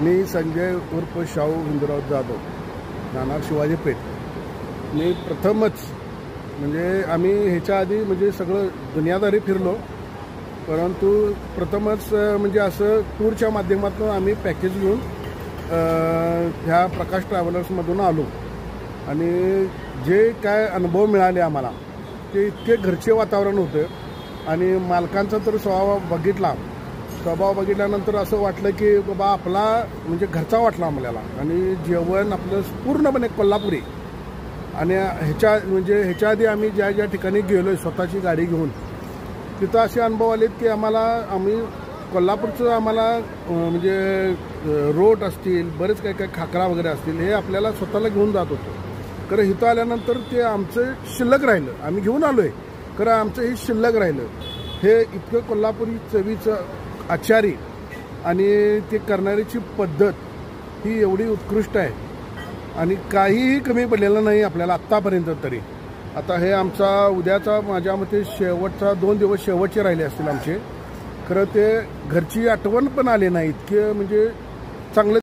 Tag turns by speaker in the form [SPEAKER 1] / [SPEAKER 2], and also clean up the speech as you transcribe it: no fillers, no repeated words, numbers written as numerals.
[SPEAKER 1] मी संजय उर्फ शाहू हिंदुराव जाधव, राहणार शिवाजी पेठ। मी प्रथमच म्हणजे आम्ही ह्याच्या आधी म्हणजे सगळं दुनियादारी फिरलो, परंतु प्रथमच म्हणजे असं टूरच्या माध्यमातून आम्ही पॅकेज घेऊन ह्या प्रकाश ट्रॅव्हलर्समधून आलो आणि जे काय अनुभव मिळाले आम्हाला ते इतके घरचे वातावरण होतं आणि मालकांचा तर स्वभाव बघितल्यानंतर असं वाटलं की बाबा आपला म्हणजे घरचा वाटला आम्हाला। आणि जेवण आपलं पूर्णपणे कोल्हापुरी आणि ह्याच्या आधी आम्ही ज्या ठिकाणी गेलोय स्वतःची गाडी घेऊन तिथं असे अनुभव आलेत की आम्ही कोल्हापूरचं आम्हाला म्हणजे रोट असतील, बरेच काही खाकरा वगैरे असतील, हे आपल्याला स्वतःला घेऊन जात होतो। खरं इथं आल्यानंतर ते आमचं शिल्लक राहिलं, आम्ही घेऊन आलोय खरं आमचं हे शिल्लक राहिलं। हे इतकं कोल्हापुरी चवीचं आचारी आणि ते करण्याची पद्धत ही एवढी उत्कृष्ट आहे आणि काहीही कमी पडलेलं नाही आपल्याला आत्तापर्यंत तरी। आता हे आमचा उद्याचा माझ्या मते शेवटचा 2 दिवस शेवटचे राहिले असतील आमचे। खरं ते घरची आठवण पण आली नाही, इतके म्हणजे चांगले